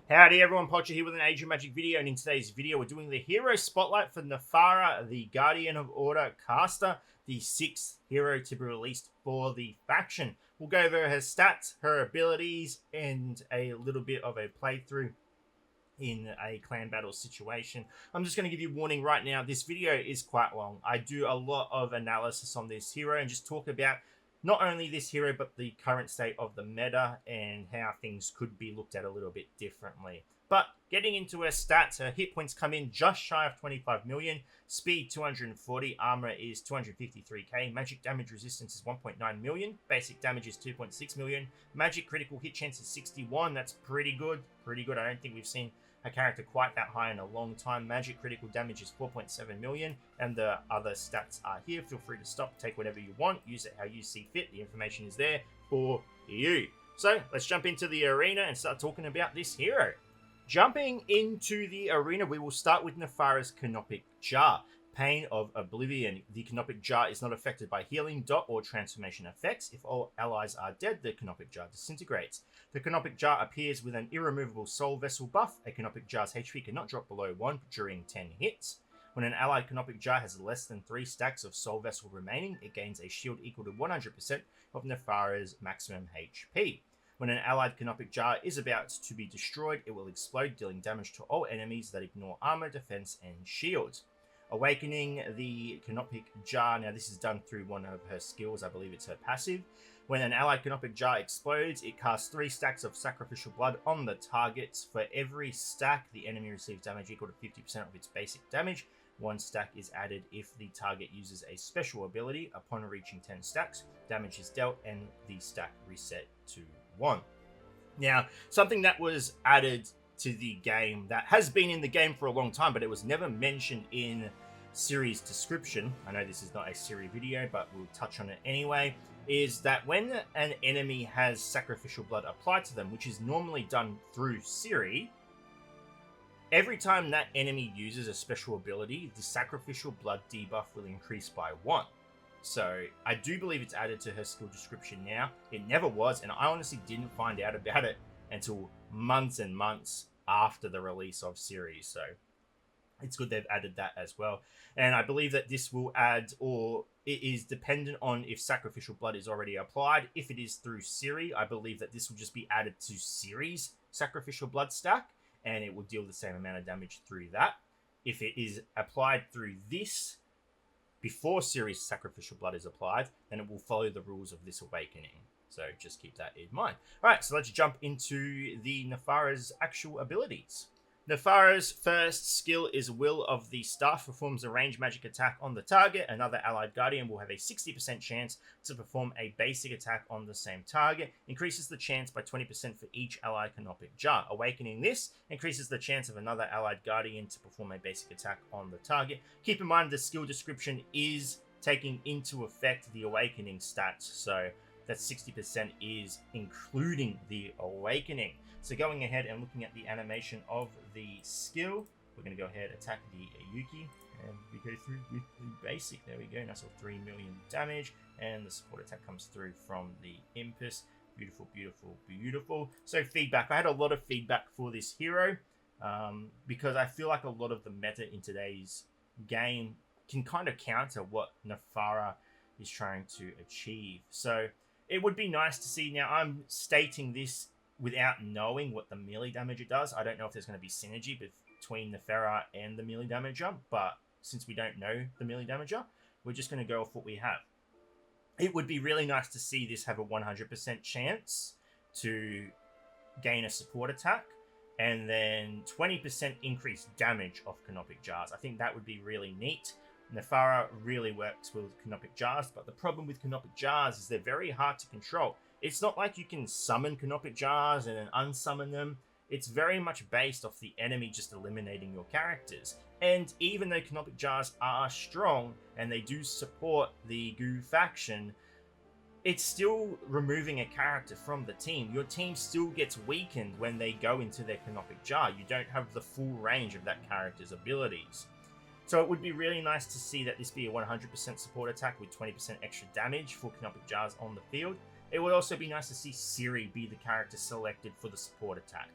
Howdy everyone, Pocher here with an Age of Magic video, and in today's video we're doing the Hero Spotlight for Nefera, the Guardian of Order caster, the 6th hero to be released for the faction. We'll go over her stats, her abilities, and a little bit of a playthrough in a clan battle situation. I'm just going to give you a warning right now, this video is quite long. I do a lot of analysis on this hero and just talk about not only this hero, but the current state of the meta and how things could be looked at a little bit differently. But getting into her stats, her hit points come in just shy of 25 million, speed 240, armor is 253k, magic damage resistance is 1.9 million, basic damage is 2.6 million, magic critical hit chance is 61, that's pretty good. I don't think we've seen a character quite that high in a long time. Magic critical damage is 4.7 million, and the other stats are here. Feel free to stop, take whatever you want, use it how you see fit. The information is there for you. So let's jump into the arena and start talking about this hero. Jumping into the arena, we will start with Nefera's Canopic Jar. Pain of Oblivion. The Canopic Jar is not affected by healing, dot, or transformation effects. If all allies are dead, the Canopic Jar disintegrates. The Canopic Jar appears with an irremovable Soul Vessel buff. A Canopic Jar's HP cannot drop below 1 during 10 hits. When an allied Canopic Jar has less than 3 stacks of Soul Vessel remaining, it gains a shield equal to 100% of Nefera's maximum HP. When an allied Canopic Jar is about to be destroyed, it will explode, dealing damage to all enemies that ignore armor, defense, and shields. Awakening the Canopic Jar. Now, this is done through one of her skills. I believe it's her passive. When an allied Canopic Jar explodes, it casts 3 stacks of Sacrificial Blood on the targets. For every stack, the enemy receives damage equal to 50% of its basic damage. 1 stack is added if the target uses a special ability. Upon reaching 10 stacks, damage is dealt and the stack reset to 1. Now, something that was added to the game that has been in the game for a long time, but it was never mentioned in series description. I know this is not a series video, but we'll touch on it anyway, is that when an enemy has Sacrificial Blood applied to them, which is normally done through Siri, every time that enemy uses a special ability, the Sacrificial Blood debuff will increase by 1. So I do believe it's added to her skill description now. It never was, and I honestly didn't find out about it until months and months after the release of series. So it's good they've added that as well. And I believe that this will add, or it is dependent on if Sacrificial Blood is already applied. If it is through Siri, I believe that this will just be added to Siri's Sacrificial Blood stack, and it will deal the same amount of damage through that. If it is applied through this before Siri's Sacrificial Blood is applied, then it will follow the rules of this awakening. So just keep that in mind. Alright, so let's jump into the Nefera's actual abilities. Nefera's first skill is Will of the Staff. Performs a ranged magic attack on the target. Another allied guardian will have a 60% chance to perform a basic attack on the same target. Increases the chance by 20% for each allied Canopic Jar. Awakening this increases the chance of another allied guardian to perform a basic attack on the target. Keep in mind the skill description is taking into effect the awakening stats, so that 60% is including the awakening. So going ahead and looking at the animation of the skill, we're going to go ahead and attack the Yuki, and we go through with the basic. There we go, nice little 3 million damage, and the support attack comes through from the Impus. Beautiful, beautiful, beautiful. So feedback, I had a lot of feedback for this hero, because I feel like a lot of the meta in today's game can kind of counter what Nefera is trying to achieve. So it would be nice to see. Now, I'm stating this without knowing what the melee damage it does. I don't know if there's going to be synergy between Nefera and the melee damager, but since we don't know the melee damager, we're just going to go off what we have. It would be really nice to see this have a 100% chance to gain a support attack, and then 20% increased damage off Canopic Jars. I think that would be really neat. Nefera really works with Canopic Jars, but the problem with Canopic Jars is they're very hard to control. It's not like you can summon Canopic Jars and then unsummon them. It's very much based off the enemy just eliminating your characters. And even though Canopic Jars are strong and they do support the Goo faction, it's still removing a character from the team. Your team still gets weakened when they go into their Canopic Jar. You don't have the full range of that character's abilities. So it would be really nice to see that this be a 100% support attack with 20% extra damage for Canopic Jars on the field. It would also be nice to see Siri be the character selected for the support attack.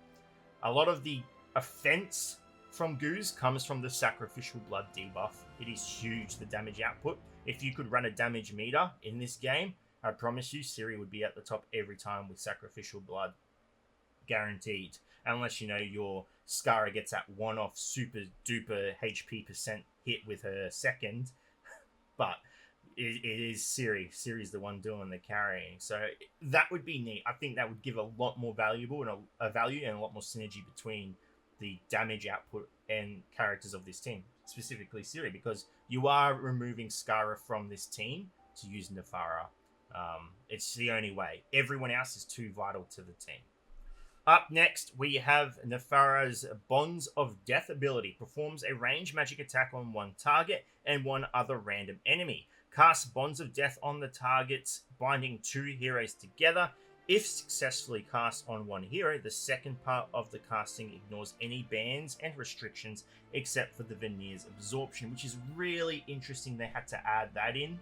A lot of the offense from Goose comes from the Sacrificial Blood debuff. It is huge, the damage output. If you could run a damage meter in this game, I promise you, Ciri would be at the top every time with Sacrificial Blood. Guaranteed. Unless, you know, your Skara gets that one-off super duper HP percent hit with her second. But it is Ciri. Ciri's the one doing the carrying. So that would be neat. I think that would give a lot more valuable and a value and a lot more synergy between the damage output and characters of this team, specifically Ciri, because you are removing Skara from this team to use Nefera. It's the only way. Everyone else is too vital to the team. Up next, we have Nefera's Bonds of Death ability. Performs a ranged magic attack on one target and one other random enemy. Casts Bonds of Death on the targets, binding two heroes together. If successfully cast on one hero, the second part of the casting ignores any bans and restrictions except for the Veneer's absorption, which is really interesting. They had to add that in.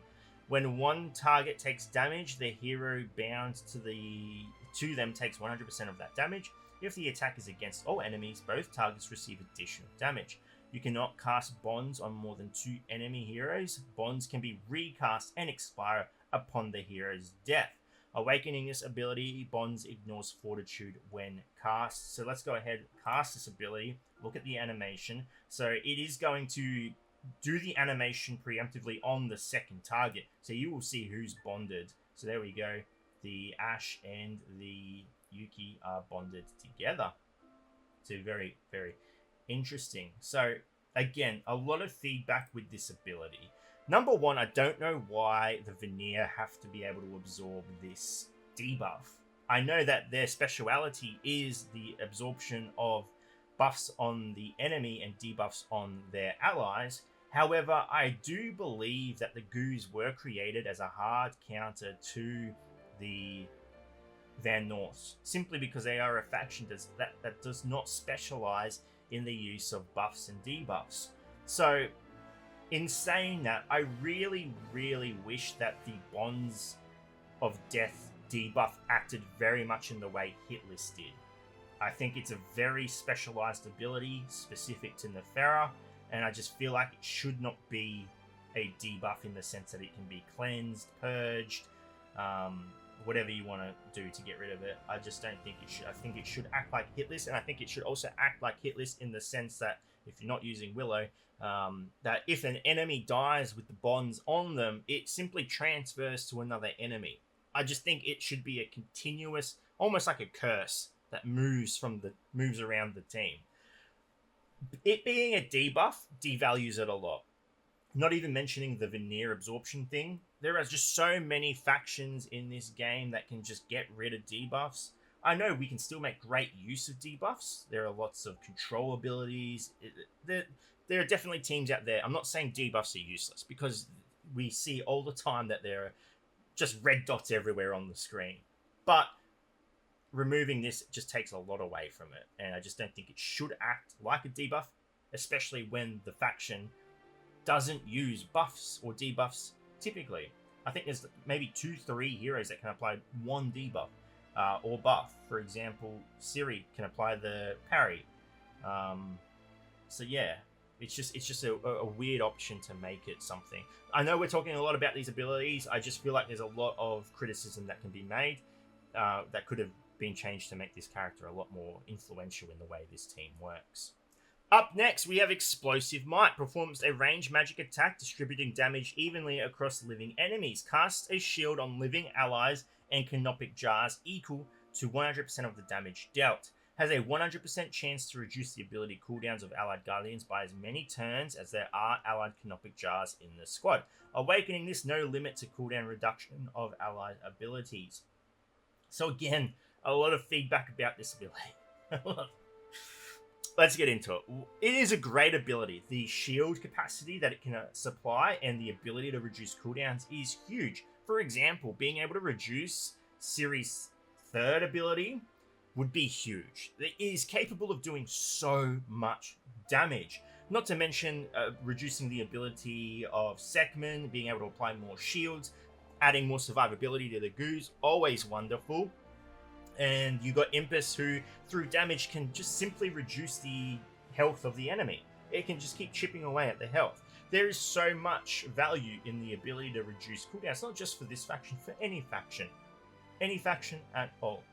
When one target takes damage, the hero bound to them takes 100% of that damage. If the attack is against all enemies, both targets receive additional damage. You cannot cast bonds on more than 2 enemy heroes. Bonds can be recast and expire upon the hero's death. Awakening this ability, Bonds ignores Fortitude when cast. So let's go ahead and cast this ability. Look at the animation. So it is going to do the animation preemptively on the second target. So you will see who's bonded. So there we go. The Ash and the Yuki are bonded together. So very, very interesting. So again, a lot of feedback with this ability. Number one, I don't know why the Veneer have to be able to absorb this debuff. I know that their speciality is the absorption of buffs on the enemy and debuffs on their allies. However, I do believe that the Goos were created as a hard counter to the Van North, simply because they are a faction that does not specialize in the use of buffs and debuffs. So, in saying that, I really, really wish that the Bonds of Death debuff acted very much in the way Hitlist did. I think it's a very specialized ability specific to Nefera, and I just feel like it should not be a debuff in the sense that it can be cleansed, purged, whatever you want to do to get rid of it. I just don't think it should. I think it should act like Hitlist, and I think it should also act like Hitlist in the sense that if you're not using Willow, that if an enemy dies with the bonds on them, it simply transfers to another enemy. I just think it should be a continuous, almost like a curse that moves around the team. It being a debuff devalues it a lot. Not even mentioning the Veneer absorption thing. There are just so many factions in this game that can just get rid of debuffs. I know we can still make great use of debuffs. There are lots of control abilities. There are definitely teams out there. I'm not saying debuffs are useless, because we see all the time that there are just red dots everywhere on the screen. But removing this just takes a lot away from it. And I just don't think it should act like a debuff, especially when the faction doesn't use buffs or debuffs typically. I think there's maybe 2-3 heroes that can apply one debuff or buff. For example, Ciri can apply the parry. So yeah, it's just a weird option to make it something. I know we're talking a lot about these abilities. I just feel like there's a lot of criticism that can be made that could have been changed to make this character a lot more influential in the way this team works. Up next, we have Explosive Might. Performs a ranged magic attack, distributing damage evenly across living enemies. Casts a shield on living allies and Canopic Jars equal to 100% of the damage dealt. Has a 100% chance to reduce the ability cooldowns of allied guardians by as many turns as there are allied Canopic Jars in the squad. Awakening this, no limit to cooldown reduction of allied abilities. So again, a lot of feedback about this ability. Let's get into it. It is a great ability. The shield capacity that it can supply and the ability to reduce cooldowns is huge. For example, being able to reduce Ciri's third ability would be huge. It is capable of doing so much damage. Not to mention reducing the ability of Sekman, being able to apply more shields, adding more survivability to the Goos, always wonderful. And you got Impus, who through damage can just simply reduce the health of the enemy. It can just keep chipping away at the health. There is so much value in the ability to reduce cooldowns, not just for this faction, for any faction at all.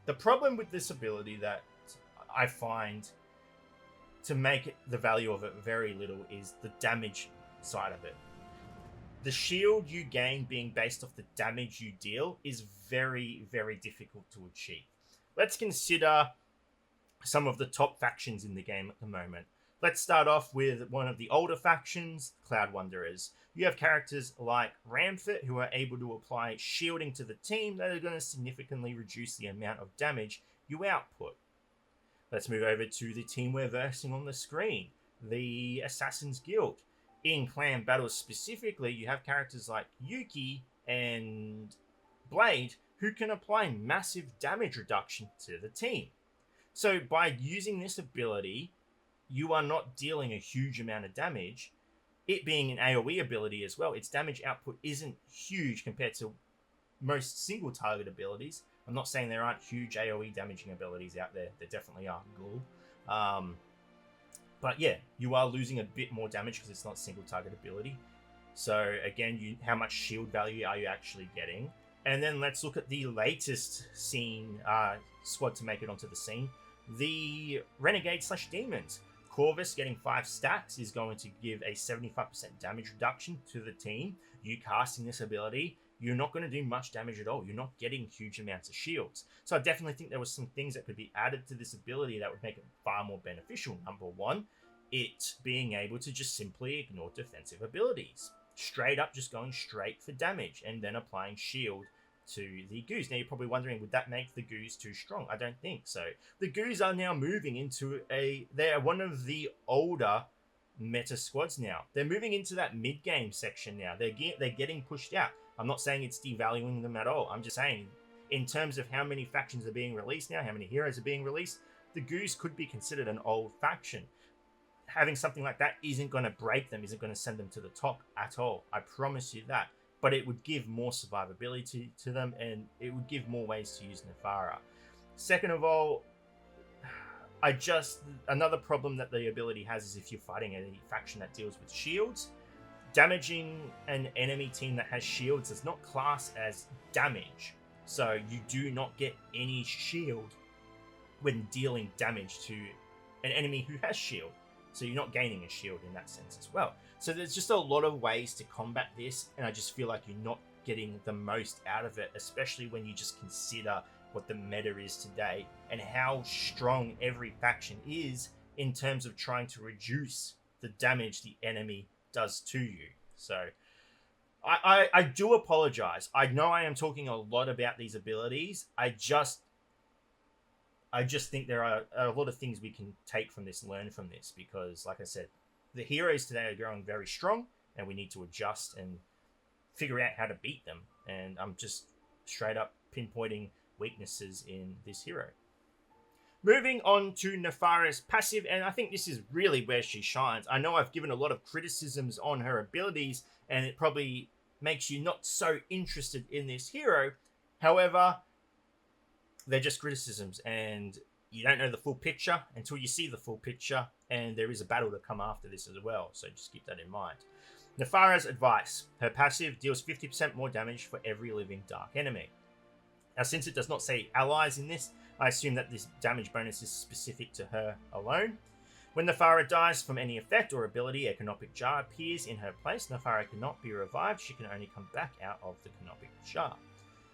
The problem with this ability that I find to make the value of it very little is the damage side of it. The shield you gain being based off the damage you deal is very, very difficult to achieve. Let's consider some of the top factions in the game at the moment. Let's start off with one of the older factions, Cloud Wanderers. You have characters like Ramfit who are able to apply shielding to the team that are going to significantly reduce the amount of damage you output. Let's move over to the team we're versing on the screen, the Assassin's Guild. In clan battles specifically, you have characters like Yuki and Blade who can apply massive damage reduction to the team. So by using this ability, you are not dealing a huge amount of damage. It being an AoE ability as well, its damage output isn't huge compared to most single target abilities. I'm not saying there aren't huge AoE damaging abilities out there. There definitely are. But yeah, you are losing a bit more damage because it's not single target ability. So again, how much shield value are you actually getting? And then let's look at the latest squad to make it onto the scene. The Renegade/Demons. Corvus getting 5 stacks is going to give a 75% damage reduction to the team. You casting this ability, you're not going to do much damage at all. You're not getting huge amounts of shields. So I definitely think there was some things that could be added to this ability that would make it far more beneficial. Number one, it being able to just simply ignore defensive abilities. Straight up just going straight for damage and then applying shield to the Goose. Now you're probably wondering, would that make the Goose too strong? I don't think so. The Goose are now moving into they're one of the older meta squads now. They're moving into that mid-game section now. They're getting pushed out. I'm not saying it's devaluing them at all. I'm just saying, in terms of how many factions are being released now, how many heroes are being released, the Goose could be considered an old faction. Having something like that isn't going to break them, isn't going to send them to the top at all. I promise you that. But it would give more survivability to them, and it would give more ways to use Nefera. Second of all, another problem that the ability has is if you're fighting a faction that deals with shields, damaging an enemy team that has shields does not class as damage. So you do not get any shield when dealing damage to an enemy who has shield. So you're not gaining a shield in that sense as well. So there's just a lot of ways to combat this, and I just feel like you're not getting the most out of it, especially when you just consider what the meta is today and how strong every faction is in terms of trying to reduce the damage the enemy does to you. So I do apologize. I know I am talking a lot about these abilities. I just think there are a lot of things we can take from this, learn from this, because like I said, the heroes today are growing very strong and we need to adjust and figure out how to beat them. And I'm just straight up pinpointing weaknesses in this hero. Moving on to Nefera's passive, and I think this is really where she shines. I know I've given a lot of criticisms on her abilities, and it probably makes you not so interested in this hero. However, they're just criticisms, and you don't know the full picture until you see the full picture, and there is a battle to come after this as well, so just keep that in mind. Nefera's advice. Her passive deals 50% more damage for every living dark enemy. Now, since it does not say allies in this, I assume that this damage bonus is specific to her alone. When Nefera dies from any effect or ability, a Canopic Jar appears in her place. Nefera cannot be revived. She can only come back out of the Canopic Jar.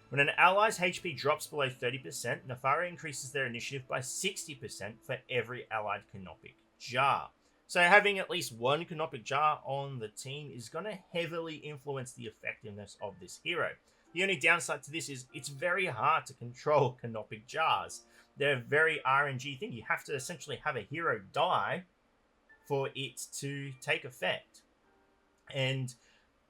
When an ally's HP drops below 30%, Nefera increases their initiative by 60% for every allied Canopic Jar. So having at least one Canopic Jar on the team is going to heavily influence the effectiveness of this hero. The only downside to this is it's very hard to control Canopic Jars. They're a very RNG thing. You have to essentially have a hero die for it to take effect. And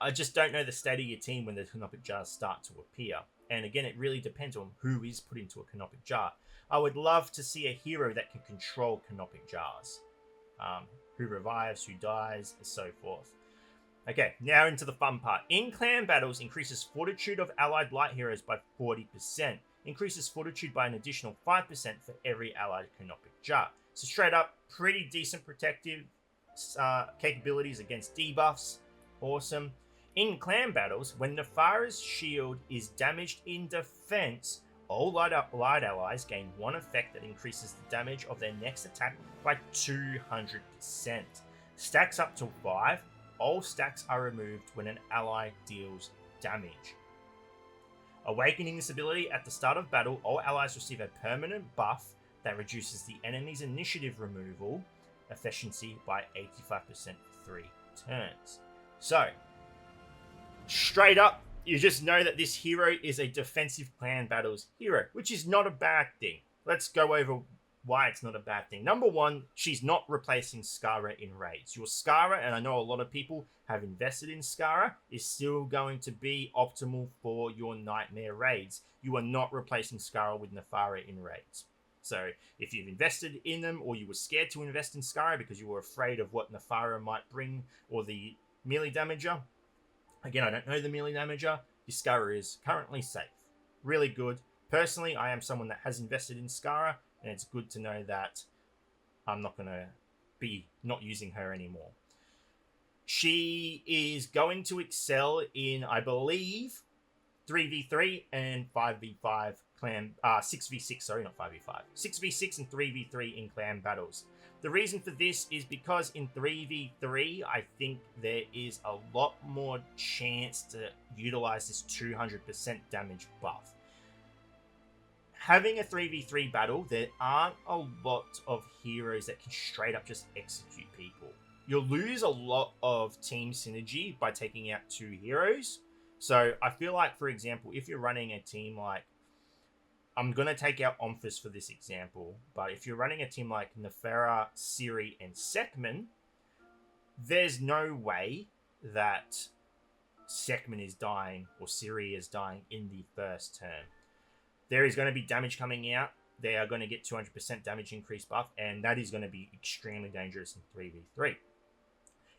I just don't know the state of your team when the Canopic Jars start to appear. And again, it really depends on who is put into a Canopic Jar. I would love to see a hero that can control Canopic Jars. Who revives, who dies, and so forth. Okay, now into the fun part. In clan battles, increases fortitude of allied light heroes by 40%. increases fortitude by an additional 5% for every allied Canopic Jar. So straight up, pretty decent protective capabilities against debuffs. Awesome. In clan battles, when Nefera's shield is damaged in defense, all light allies gain one effect that increases the damage of their next attack by 200%. Stacks up to 5. All stacks are removed when an ally deals damage. Awakening this ability at the start of battle, all allies receive a permanent buff that reduces the enemy's initiative removal efficiency by 85% for 3 turns. So, straight up, you just know that this hero is a defensive clan battles hero, which is not a bad thing. Let's go over why it's not a bad thing. Number one, she's not replacing Skara in raids. Your Skara, and I know a lot of people have invested in Skara, is still going to be optimal for your Nightmare raids. You are not replacing Skara with Nefera in raids. So if you've invested in them, or you were scared to invest in Skara because you were afraid of what Nefera might bring, or the melee damager, again, I don't know the melee damager, your Skara is currently safe. Really good. Personally, I am someone that has invested in Skara, and it's good to know that I'm not going to be not using her anymore. She is going to excel in, I believe, 3v3 and 5v5 clan, 6v6, sorry, not 5v5. 6v6 and 3v3 in clan battles. The reason for this is because in 3v3, I think there is a lot more chance to utilize this 200% damage buff. Having a 3v3 battle, there aren't a lot of heroes that can straight up just execute people. You'll lose a lot of team synergy by taking out 2 heroes. So I feel like, for example, if you're running a team like, I'm going to take out Omphis for this example, but if you're running a team like Nefera, Ciri, and Sekhmet, there's no way that Sekhmet is dying or Ciri is dying in the first turn. There is going to be damage coming out. They are going to get 200% damage increase buff, and that is going to be extremely dangerous in 3v3.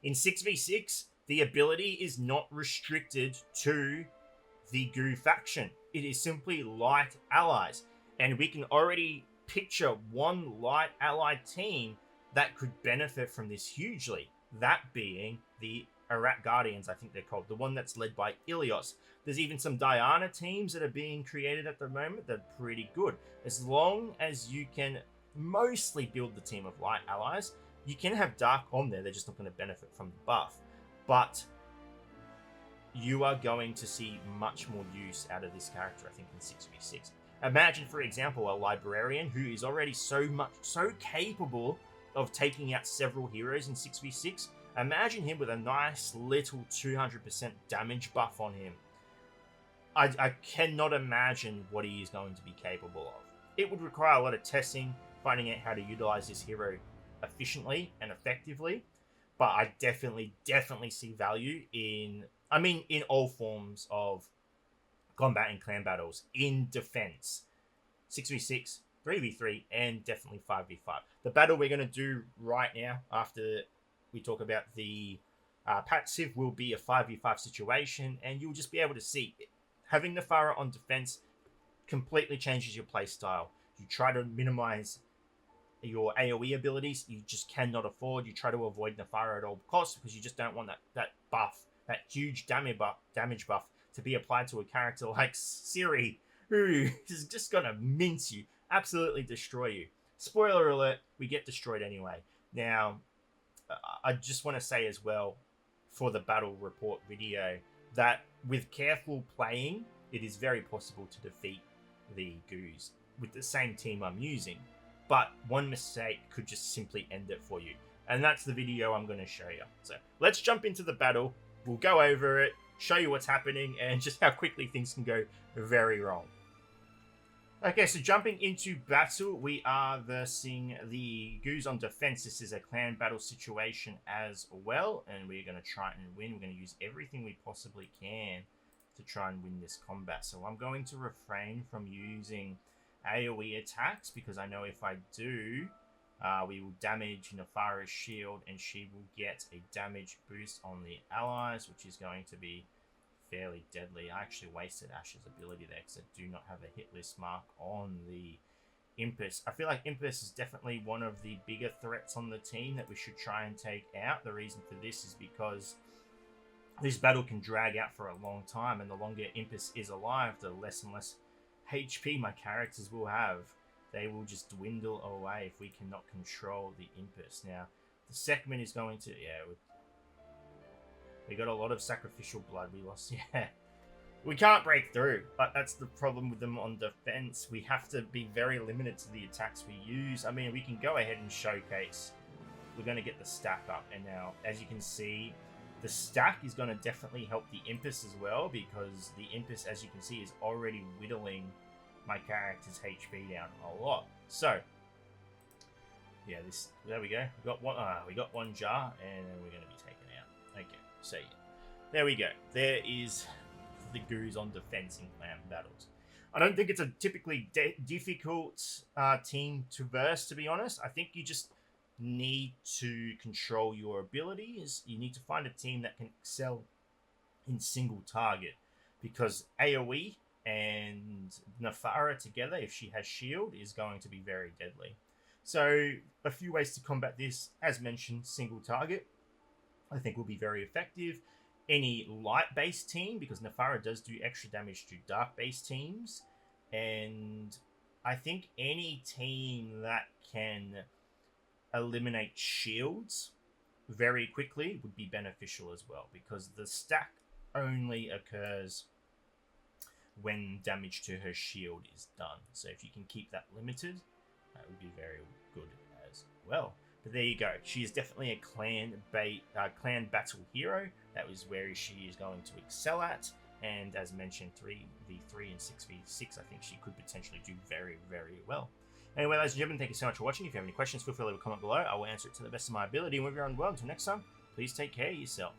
In 6v6, the ability is not restricted to the Goo faction. It is simply light allies, and we can already picture one light allied team that could benefit from this hugely, that being the Arat Guardians, I think they're called, the one that's led by Ilios. There's even some Diana teams that are being created at the moment that are pretty good. As long as you can mostly build the team of light allies, you can have Dark on there, they're just not going to benefit from the buff. But you are going to see much more use out of this character, I think, in 6v6. Imagine, for example, a Librarian who is already so capable of taking out several heroes in 6v6. Imagine him with a nice little 200% damage buff on him. I cannot imagine what he is going to be capable of. It would require a lot of testing, finding out how to utilize this hero efficiently and effectively. But I definitely see value in all forms of combat and clan battles. In defense, 6v6, 3v3, and definitely 5v5. The battle we're going to do right now, after we talk about the passive, will be a 5v5 situation, and you'll just be able to see it. Having Nefera on defense completely changes your playstyle. You try to minimize your AoE abilities, you just cannot afford. You try to avoid Nefera at all costs because you just don't want that buff, that huge damage buff to be applied to a character like Ciri, who is just going to mince you, absolutely destroy you. Spoiler alert, we get destroyed anyway. Now, I just want to say as well, for the battle report video, that with careful playing, it is very possible to defeat the Goos with the same team I'm using. But one mistake could just simply end it for you. And that's the video I'm going to show you. So let's jump into the battle. We'll go over it, show you what's happening, and just how quickly things can go very wrong. Okay, so jumping into battle, we are versing the Goos on defense. This is a clan battle situation as well, and we're going to try and win. We're going to use everything we possibly can to try and win this combat. So I'm going to refrain from using AoE attacks, because I know if I do, we will damage Nefera's shield, and she will get a damage boost on the allies, which is going to be fairly deadly. I actually wasted Ash's ability there because I do not have a hit list mark on the Impus. I feel like Impus is definitely one of the bigger threats on the team that we should try and take out. The reason for this is because this battle can drag out for a long time, and the longer Impus is alive, the less and less HP my characters will have. They will just dwindle away if we cannot control the Impus. Now, the segment is going to... Yeah, we got a lot of sacrificial blood we lost. Yeah. We can't break through, but that's the problem with them on defense. We have to be very limited to the attacks we use. I mean, we can go ahead and showcase. We're going to get the stack up. And now, as you can see, the stack is going to definitely help the Impus as well, because the Impus, as you can see, is already whittling my character's HP down a lot. So, yeah, there we go. We got one jar, and we're going to be taken out. Okay, so yeah, there we go. There is the Goos on defense in clan battles. I don't think it's a typically difficult team to verse, to be honest. I think you just need to control your abilities. You need to find a team that can excel in single target, because AoE and Nefera together, if she has shield, is going to be very deadly. So a few ways to combat this. As mentioned, single target I think will be very effective. Any light-based team, because Nefera does do extra damage to dark-based teams. And I think any team that can eliminate shields very quickly would be beneficial as well, because the stack only occurs when damage to her shield is done. So if you can keep that limited, that would be very good as well. But there you go. She is definitely a clan battle hero. That was where she is going to excel at. And as mentioned, 3v3 and 6v6, I think she could potentially do very, very well. Anyway, ladies and gentlemen, thank you so much for watching. If you have any questions, feel free to leave a comment below. I will answer it to the best of my ability. And with your own world, until next time, please take care of yourself.